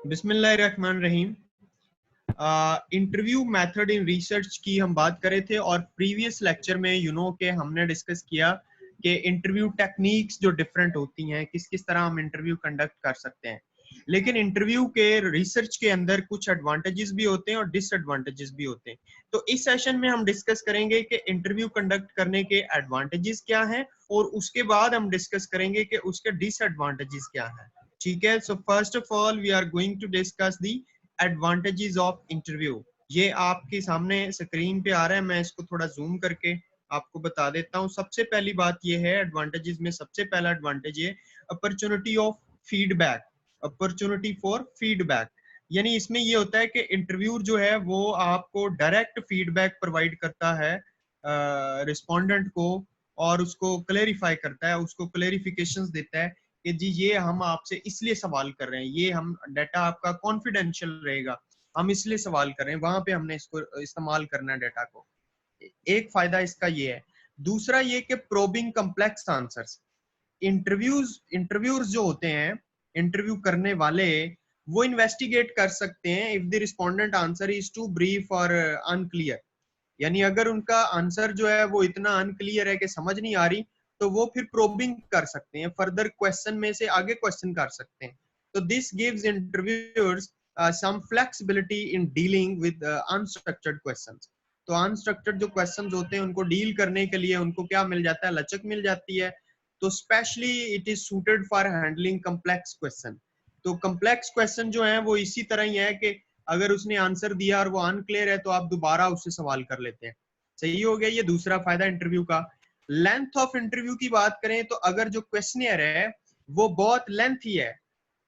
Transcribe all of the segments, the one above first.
बिस्मिल्लाहिर्रहमानिर्रहीम। Interview method in research की हम बात कर रहे थे और प्रीवियस लेक्चर में के हमने डिस्कस किया कि इंटरव्यू टेक्निक्स जो डिफरेंट होती हैं, किस किस तरह हम इंटरव्यू कंडक्ट कर सकते हैं। लेकिन इंटरव्यू के रिसर्च के अंदर कुछ एडवांटेजेस भी होते हैं और डिसएडवांटेजेस भी होते हैं। तो इस सेशन में हम डिस्कस करेंगे कि इंटरव्यू कंडक्ट करने के एडवांटेजेस क्या हैं और उसके बाद हम डिस्कस करेंगे कि उसके डिसएडवांटेजेस क्या हैं। ठीक है, so first of all we are going to discuss the advantages of interview. ये आपके सामने स्क्रीन पे आ रहा है, मैं इसको थोड़ा जूम करके आपको बता देता हूँ। सबसे पहली बात ये है, एडवांटेजेस में सबसे पहला एडवांटेज ये opportunity of feedback. Opportunity for feedback यानी इसमें ये होता है कि इंटरव्यू जो है वो आपको डायरेक्ट फीडबैक प्रोवाइड करता है रिस्पोंडेंट को, और उसको क्लेरिफाई करता है, उसको क्लेरिफिकेशंस देता है कि जी ये हम आपसे इसलिए सवाल कर रहे हैं, ये हम डाटा आपका कॉन्फिडेंशियल रहेगा, हम इसलिए सवाल कर रहे हैं, वहां पे हमने इसको इस्तेमाल करना है डाटा को। एक फायदा इसका ये है। दूसरा ये कि प्रोबिंग कम्प्लेक्स आंसर्स। इंटरव्यूज जो होते हैं, इंटरव्यू करने वाले, वो इन्वेस्टिगेट कर सकते हैं if the respondent answer is too brief और अनक्लियर। यानी अगर उनका आंसर जो है वो इतना अनक्लियर है कि समझ नहीं आ रही, तो वो फिर प्रोबिंग कर सकते हैं, फर्दर क्वेश्चन में से आगे क्वेश्चन कर सकते हैं। तो this gives interviewers some flexibility in dealing with unstructured questions. तो अनस्ट्रक्चर्ड जो क्वेश्चंस होते हैं उनको डील करने के लिए उनको क्या मिल जाता है, लचक मिल जाती है। तो specially it is suited for handling complex question. तो कम्प्लेक्स क्वेश्चन जो है वो इसी तरह ही है कि अगर उसने आंसर दिया और वो अनक्लियर है तो आप दोबारा उससे सवाल कर लेते हैं। सही हो गया, ये दूसरा फायदा इंटरव्यू का। लेंथ ऑफ इंटरव्यू की बात करें तो अगर जो क्वेश्चनियर है वो बहुत लेंथी है,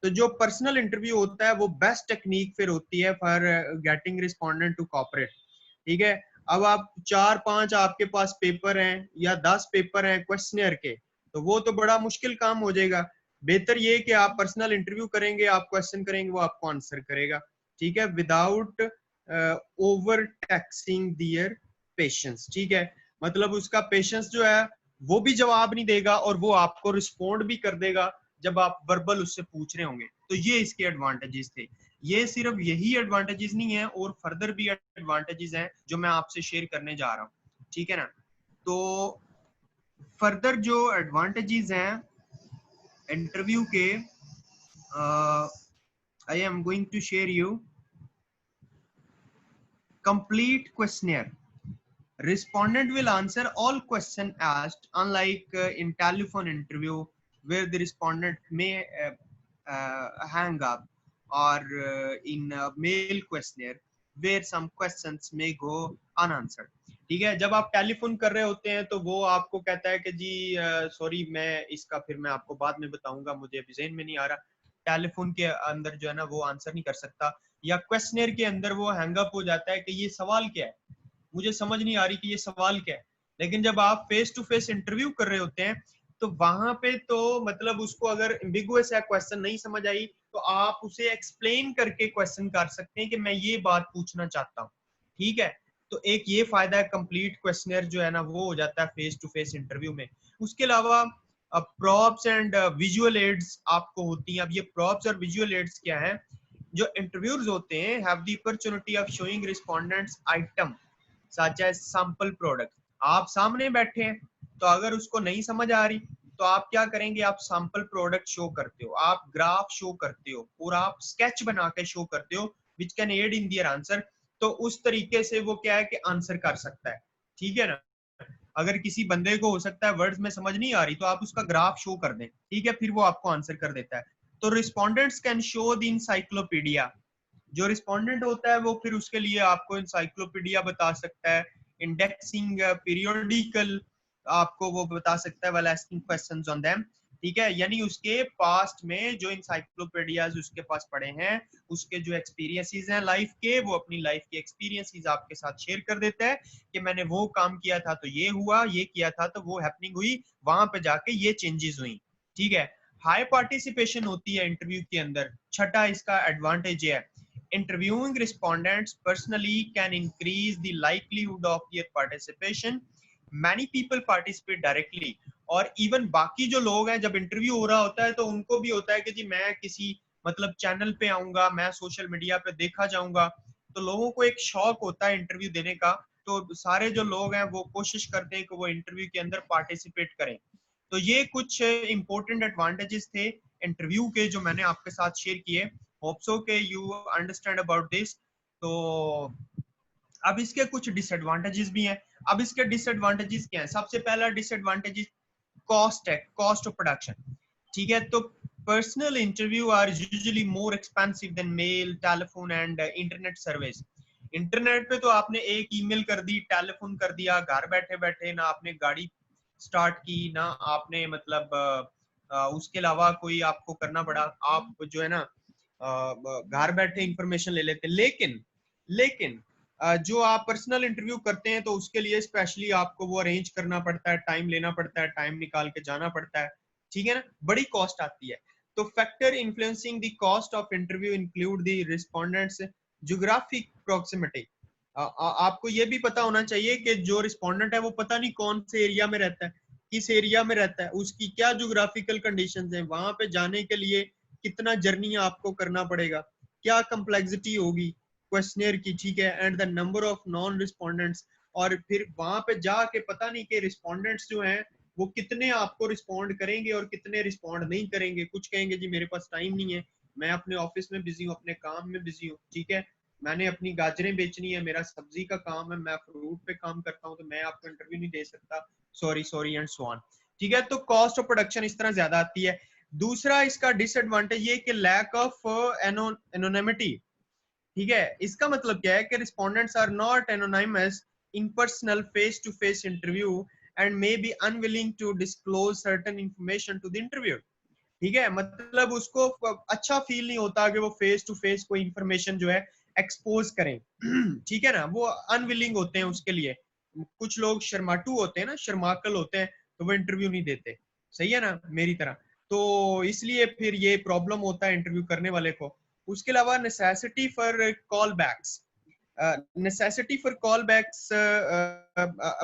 तो जो पर्सनल इंटरव्यू होता है वो बेस्ट टेक्निक फिर होती है for getting respondent to cooperate. ठीक है, अब आप 4-5 आपके पास पेपर हैं या 10 पेपर हैं क्वेश्चनियर के, तो वो तो बड़ा मुश्किल काम हो जाएगा। बेहतर ये कि आप पर्सनल इंटरव्यू करेंगे, आप क्वेश्चन करेंगे, वो आपको आंसर करेगा। ठीक है, विदाउट ओवर टैक्सिंग दियर पेशेंस। ठीक है, मतलब उसका पेशेंस जो है वो भी जवाब नहीं देगा और वो आपको रिस्पोंड भी कर देगा जब आप वर्बल उससे पूछ रहे होंगे। तो ये इसके एडवांटेजेस थे। ये सिर्फ यही एडवांटेजेस नहीं है, और फर्दर भी एडवांटेजेस हैं जो मैं आपसे शेयर करने जा रहा हूँ। ठीक है ना, तो फर्दर जो एडवांटेजेस हैं इंटरव्यू के, I am going to share you complete questionnaire. Respondent will answer all questions asked, unlike in telephone interview where the respondent may hang up, or in a mail questionnaire where some questions may go unanswered. ठीक है, जब आप telephone कर रहे होते हैं तो वो आपको कहता है कि जी सॉरी, मैं इसका फिर मैं आपको बाद में बताऊंगा, मुझे अभी ज़हन में नहीं आ रहा। टेलीफोन के अंदर जो है ना वो आंसर नहीं कर सकता, या क्वेश्चनियर के अंदर वो हैंग अप हो जाता है कि ये सवाल क्या है, मुझे समझ नहीं आ रही कि ये सवाल क्या है। लेकिन जब आप फेस टू फेस इंटरव्यू कर रहे होते हैं तो वहां पे तो मतलब उसको अगर एम्बिगुअस है, क्वेश्चन नहीं समझ आई, तो आप उसे एक्सप्लेन करके क्वेश्चन कर सकते हैं कि मैं ये बात पूछना चाहता हूँ। ठीक है, तो एक ये फायदा है, कंप्लीट क्वेश्चनर जो है ना वो हो जाता है फेस टू फेस इंटरव्यू में। उसके अलावा प्रॉप्स एंड विजुअल एड्स आपको होती हैं। अब ये प्रॉप्स और विजुअल एड्स क्या है, जो इंटरव्यूज होते हैं have the opportunity of showing respondents item such as sample product. आप सामने बैठे हैं तो अगर उसको नहीं समझ आ रही तो आप क्या करेंगे, आप सैंपल प्रोडक्ट शो करते हो, आप ग्राफ शो करते हो, और आप स्केच बना के शो करते हो which can aid in their answer. तो उस तरीके से वो क्या है कि आंसर कर सकता है। ठीक है ना, अगर किसी बंदे को हो सकता है वर्ड्स में समझ नहीं आ रही तो आप उसका ग्राफ शो कर दें, ठीक है, फिर वो आपको आंसर कर देता है। तो respondents can show the encyclopedia. जो रिस्पोंडेंट होता है वो फिर उसके लिए आपको इंसाइक्लोपीडिया बता सकता है, इंडेक्सिंग पीरियोडिकल आपको वो बता सकता है, वाला आस्किंग क्वेश्चंस ऑन देम। ठीक है, यानी उसके पास्ट में जो इंसाइक्लोपीडियाज उसके पास पड़े हैं, उसके जो एक्सपीरियंसेस हैं लाइफ के, वो अपनी लाइफ के एक्सपीरियंसेस आपके साथ शेयर कर देता है कि मैंने वो काम किया था तो ये हुआ, ये किया था तो वो हैपनिंग हुई, वहां पे जाके ये चेंजेस हुई। ठीक है, हाई पार्टिसिपेशन होती है इंटरव्यू के अंदर। छठा इसका एडवांटेज है, interviewing respondents personally can increase the likelihood of their participation. Many people participate directly, और इवन बाकी जो लोग हैं जब इंटरव्यू हो रहा होता है तो उनको भी होता है कि जी मैं किसी मतलब चैनल पे आऊंगा, मैं सोशल मीडिया पे देखा जाऊंगा, तो लोगों को एक शौक होता है इंटरव्यू देने का। तो सारे जो लोग हैं वो कोशिश करते हैं कि वो इंटरव्यू के अंदर पार्टिसिपेट करें। तो ये कुछ इंपॉर्टेंट एडवांटेजेस थे इंटरव्यू के जो मैंने आपके साथ शेयर किए। होप सो के यू अंडरस्टैंड अबाउट दिस। तो अब इसके कुछ डिसएडवांटेजेस भी हैं। अब इसके डिसएडवांटेजेस क्या है? सबसे पहला डिसएडवांटेज कॉस्ट है, कॉस्ट ऑफ प्रोडक्शन। ठीक है, तो personal interview are usually more expensive than mail, telephone and internet service. Internet पे तो आपने एक ईमेल कर दी, टेलीफोन कर दिया, घर बैठे बैठे ना आपने गाड़ी स्टार्ट की, ना आपने मतलब उसके अलावा कोई आपको करना पड़ा, आप जो है ना घर बैठे इंफॉर्मेशन ले लेते। लेकिन जो आप पर्सनल इंटरव्यू करते हैं तो उसके लिए स्पेशली आपको वो अरेंज करना पड़ता है, टाइम लेना पड़ता है, टाइम निकाल के जाना पड़ता है। ठीक है ना, बड़ी कॉस्ट आती है। तो factor influencing the cost of interview include the respondents geographic proximity. आपको ये भी पता होना चाहिए कि जो रिस्पोंडेंट है वो पता नहीं कौन से एरिया में रहता है, किस एरिया में रहता है, उसकी क्या ज्योग्राफिकल कंडीशंस हैं, वहां पे जाने के लिए कितना जर्नी आपको करना पड़ेगा, क्या कम्प्लेक्सिटी होगी क्वेश्चनियर की। ठीक है, and the number of non respondents. और फिर वहां पे जाके पता नहीं कि रिस्पोंडेंट्स जो हैं वो कितने आपको रिस्पोंड करेंगे और कितने रिस्पोंड नहीं करेंगे। कुछ कहेंगे जी मेरे पास टाइम नहीं है, मैं अपने ऑफिस में बिजी हूँ, अपने काम में बिजी हूँ। ठीक है, मैंने अपनी गाजरें बेचनी है, मेरा सब्जी का काम है, मैं फ्रूट पे काम करता हूँ, तो मैं आपको इंटरव्यू नहीं दे सकता, sorry sorry and so on. ठीक है, तो कॉस्ट ऑफ प्रोडक्शन इस तरह ज्यादा आती है। दूसरा इसका डिसएडवांटेज ये कि लैक ऑफ एनोनिमिटी। ठीक है, इसका मतलब क्या है कि respondents are not anonymous in personal face to face interview and may be unwilling to disclose certain information to the interview. ठीक है, मतलब उसको अच्छा फील नहीं होता कि वो फेस टू फेस कोई इंफॉर्मेशन जो है एक्सपोज करें। ठीक है ना, वो अनविलिंग होते हैं उसके लिए। कुछ लोग शर्माटू होते हैं ना, शर्माकल होते हैं, तो वो इंटरव्यू नहीं देते। सही है ना, मेरी तरह। तो इसलिए फिर ये प्रॉब्लम होता है इंटरव्यू करने वाले को। उसके अलावा necessity for call backs, necessity for callbacks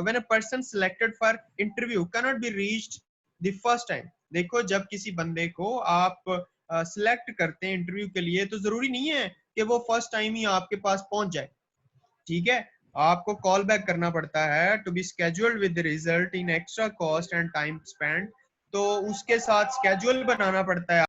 when a person selected for interview cannot be reached the first time। देखो, जब किसी बंदे को आप सिलेक्ट करते हैं इंटरव्यू के लिए तो जरूरी नहीं है कि वो फर्स्ट टाइम ही आपके पास पहुंच जाए। ठीक है, आपको कॉल बैक करना पड़ता है to be scheduled with the result in extra cost and time spend. तो उसके साथ स्केड्यूल बनाना पड़ता है।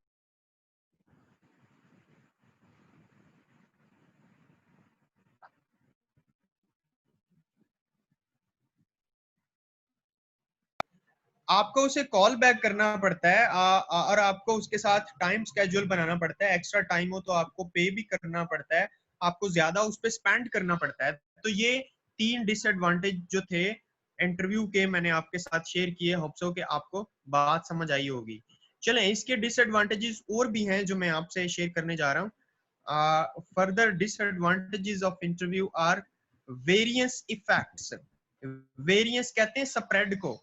आपको उसे कॉल बैक करना पड़ता है और आपको उसके साथ टाइम स्केड्यूल बनाना पड़ता है। एक्स्ट्रा टाइम हो तो आपको पे भी करना पड़ता है, आपको ज्यादा उस पर स्पेंड करना पड़ता है। तो ये तीन डिसएडवांटेज जो थे इंटरव्यू के मैंने आपके साथ शेयर किए। होप सो कि आपको बात समझ आई होगी। चलें, इसके डिसएडवांटेजेस और भी हैं जो मैं आपसे शेयर करने जा रहा हूँ। Further disadvantages of interview are variance effects. Variance कहते हैं स्प्रेड को।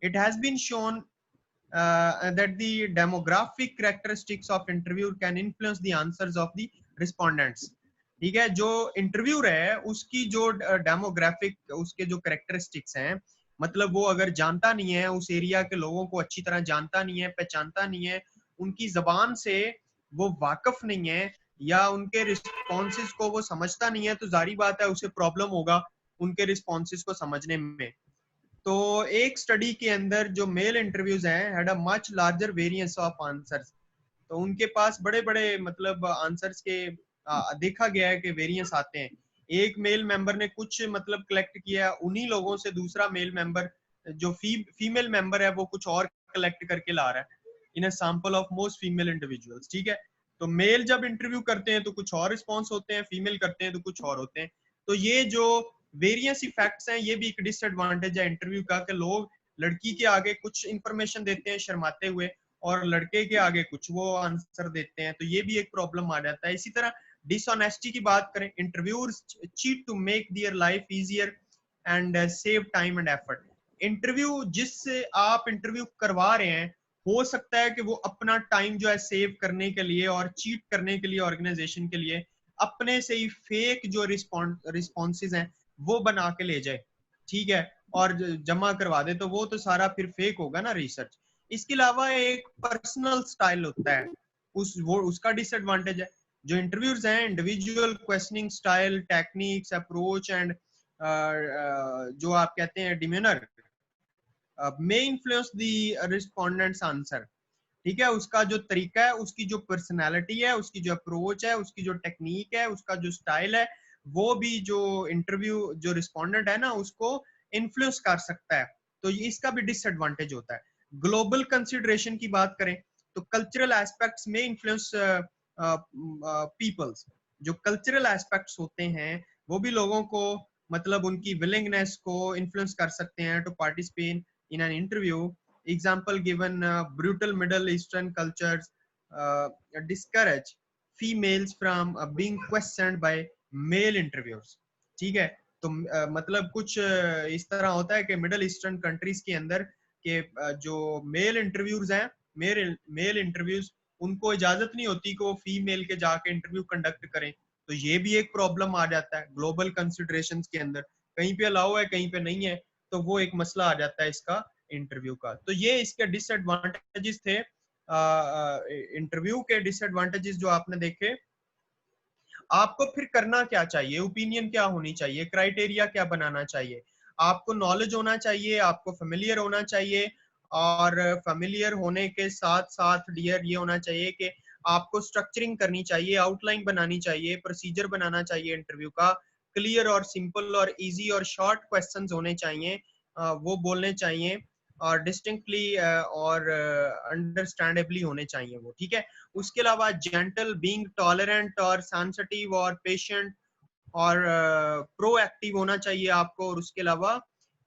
It has been shown that the demographic characteristics of interview can influence the answers of the respondents। ठीक है, जो इंटरव्यूअर है उसकी जो डेमोग्राफिक उसके जो करेक्टरिस्टिक्स हैं, मतलब वो अगर जानता नहीं है, उस एरिया के लोगों को अच्छी तरह जानता नहीं है, पहचानता नहीं है, उनकी जबान से वो वाकफ नहीं है, या उनके रिस्पॉन्सेज को वो समझता नहीं है, तो जारी बात है उसे प्रॉब्लम होगा उनके रिस्पॉन्सेज को समझने में। तो एक स्टडी के अंदर जो मेल इंटरव्यूज हैं had a much larger variance of answers. तो उनके पास बड़े बड़े मतलब आंसर्स के देखा गया है कि वेरिएंस आते हैं। एक मेल मेंबर ने कुछ मतलब कलेक्ट किया, उन्हीं लोगों से दूसरा मेल मेंबर जो फीमेल मेंबर है वो कुछ और कलेक्ट करके ला रहा है in a sample of most female individuals. ठीक है, तो मेल जब इंटरव्यू करते हैं तो कुछ और रिस्पॉन्स होते हैं, फीमेल करते हैं तो कुछ और होते हैं। तो ये जो वेरियस इफेक्ट्स हैं ये भी एक डिसएडवांटेज है इंटरव्यू का, कि लोग लड़की के आगे कुछ इंफॉर्मेशन देते हैं शर्माते हुए और लड़के के आगे कुछ वो आंसर देते हैं, तो ये भी एक प्रॉब्लम आ जाता है। इसी तरह डिसऑनेस्टी की बात करें, interviewers cheat to make their life easier and save time and effort. Interview जिससे आप इंटरव्यू करवा रहे हैं हो सकता है कि वो अपना टाइम जो है सेव करने के लिए और चीट करने के लिए ऑर्गेनाइजेशन के लिए अपने से ही फेक जो रिस्पॉन्सेज हैं वो बना के ले जाए। ठीक है, और जमा करवा दे, तो वो तो सारा फिर फेक होगा ना रिसर्च। इसके अलावा एक पर्सनल स्टाइल होता है। उसका डिसएडवांटेज है। जो इंटरव्यूज हैं, individual questioning style, techniques, approach and जो आप कहते हैं डिमेनर मे इन्फ्लुएंस द रिस्पोंडेंट्स आंसर। ठीक है, उसका जो तरीका है, उसकी जो पर्सनालिटी है, उसकी जो अप्रोच है, उसकी जो टेक्निक है, उसका जो स्टाइल है, वो भी जो इंटरव्यू जो रिस्पोंडेंट है ना उसको इन्फ्लुएंस कर सकता है। तो इसका भी डिसएडवांटेज होता है। ग्लोबल कंसिडरेशन की बात करें तो कल्चरल एस्पेक्ट्स में इन्फ्लुएंस पीपल्स। जो कल्चरल एस्पेक्ट्स होते हैं वो भी लोगों को मतलब उनकी विलिंगनेस को इन्फ्लुएंस कर सकते हैं to participate in an interview. Example given, brutal Middle Eastern cultures discourage females from being questioned by male interviewers। ठीक है, तो मतलब कुछ इस तरह होता है कि मिडल ईस्टर्न कंट्रीज के अंदर के जो मेल इंटरव्यूज हैं, मेल इंटरव्यूज, उनको इजाजत नहीं होती कि वो फीमेल के जाके इंटरव्यू कंडक्ट करें। तो ये भी एक प्रॉब्लम आ जाता है ग्लोबल कंसिडरेशंस के अंदर, कहीं पे अलाउ है कहीं पे नहीं है, तो वो एक मसला आ जाता है इसका इंटरव्यू का। तो ये इसके डिसएडवांटेजेस थे। इंटरव्यू के डिसएडवांटेजेस जो आपने देखे। आपको फिर करना क्या चाहिए, ओपिनियन क्या होनी चाहिए, क्राइटेरिया क्या बनाना चाहिए। आपको नॉलेज होना चाहिए, आपको फेमिलियर होना चाहिए, और फेमिलियर होने के साथ साथ डियर ये होना चाहिए कि आपको स्ट्रक्चरिंग करनी चाहिए, आउटलाइन बनानी चाहिए, प्रोसीजर बनाना चाहिए इंटरव्यू का, क्लियर और सिंपल और इजी और शॉर्ट क्वेश्चंस होने चाहिए, वो बोलने चाहिए, और डिस्टिंक्टली और अंडरस्टैंडेबली होने चाहिए वो। ठीक है, उसके अलावा जेंटल, बीइंग टॉलरेंट और सेंसिटिव और पेशेंट और प्रोएक्टिव होना चाहिए आपको। और उसके अलावा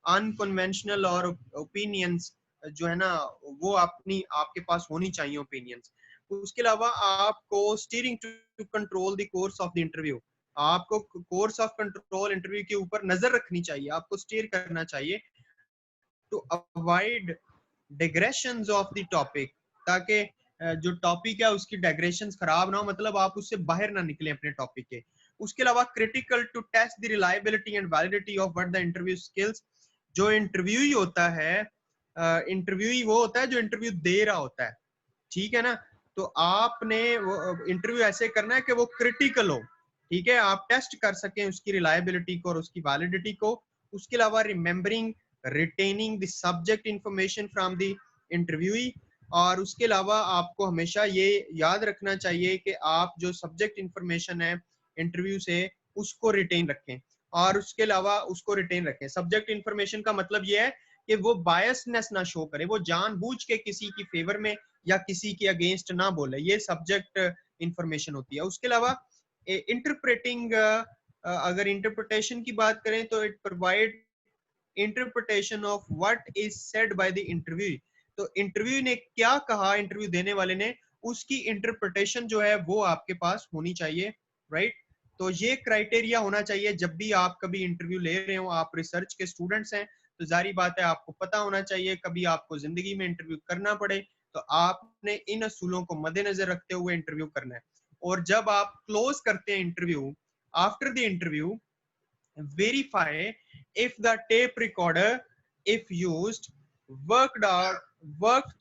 अनकन्वेंशनल और ओपिनियंस जो है ना वो अपनी आपके पास होनी चाहिए ओपिनियंस। उसके अलावा आपको steering to control the course of the interview, आपको कोर्स ऑफ कंट्रोल इंटरव्यू के ऊपर नजर रखनी चाहिए, आपको स्टीयर करना चाहिए to avoid digressions of the topic, ताकि जो टॉपिक है उसकी डायग्रेशंस खराब ना हो, मतलब आप उससे बाहर ना निकले अपने टॉपिक के। उसके अलावा critical to test the reliability and validity of what the interview skills. जो इंटरव्यू ही होता है, इंटरव्यू ही वो होता है जो इंटरव्यू दे रहा होता है। ठीक है ना, तो आपने इंटरव्यू ऐसे करना है कि वो क्रिटिकल हो। ठीक है, आप टेस्ट कर सकें उसकी रिलायबिलिटी को और उसकी वैलिडिटी को। उसके अलावा remembering retaining the subject information from the interviewee, और उसके अलावा आपको हमेशा ये याद रखना चाहिए कि आप जो सब्जेक्ट इंफॉर्मेशन है इंटरव्यू से उसको रिटेन रखें, और उसके अलावा उसको रिटेन रखें। सब्जेक्ट इंफॉर्मेशन का मतलब ये है कि वो बायसनेस ना शो करे, वो जानबूझ के किसी की फेवर में या किसी के अगेंस्ट ना बोले, ये सब्जेक्ट इंफॉर्मेशन होती है। उसके अलावा इंटरप्रेटिंग, अगर इंटरप्रिटेशन की बात करें तो it provide interpretation of what is said by the interview. तो इंटरव्यू ने क्या कहा, इंटरव्यू देने वाले ने, उसकी इंटरप्रिटेशन जो है वो आपके पास होनी चाहिए, राइट। तो ये क्राइटेरिया होना चाहिए जब भी आप कभी इंटरव्यू ले रहे हो। आप रिसर्च के स्टूडेंट्स हैं तो जारी बात है आपको पता होना चाहिए, कभी आपको जिंदगी में इंटरव्यू करना पड़े तो आपने इन असूलों को मद्देनजर रखते हुए इंटरव्यू करना है। और जब आप क्लोज करते हैं interview, after the interview verify if the tape recorder, if used, worked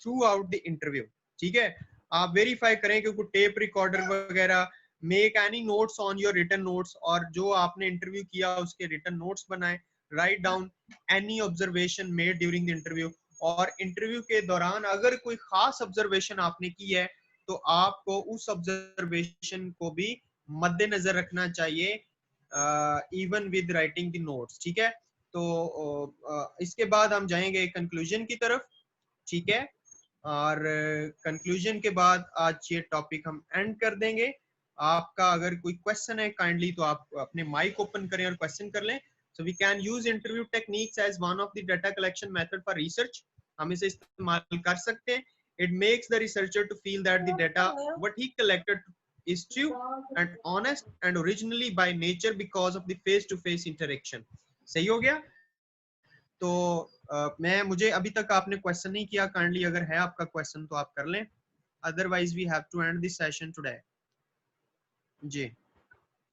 throughout the interview। ठीक है, आप वेरीफाई करें कि कोई टेप रिकॉर्डर वगैरह, make any notes on your written notes, और जो आपने इंटरव्यू किया उसके रिटन नोट्स बनाएं, write down any observation made during the interview. और इंटरव्यू के दौरान अगर कोई खास ऑब्जर्वेशन आपने की है तो आपको उस ऑब्जर्वेशन को भी मद्देनजर रखना चाहिए, even with writing the notes. ठीक है, तो इसके बाद हम जाएंगे कंक्लूजन की तरफ। ठीक है, और कंक्लूजन के बाद आज ये टॉपिक हम एंड कर देंगे। आपका अगर कोई क्वेश्चन है काइंडली तो आप अपने माइक ओपन करें और क्वेश्चन कर लें। So we can use interview techniques as one of the data collection method for research. हम इसे इस्तेमाल कर सकते हैं। It makes the researcher to feel that the data what he collected is true and honest and originally by nature because of the face to face interaction। सही हो गया? तो मैं मुझे अभी तक आपने क्वेश्चन नहीं किया, काइंडली अगर है आपका क्वेश्चन तो आप कर लें, otherwise we have to end this session today. जी,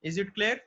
इज इट क्लियर?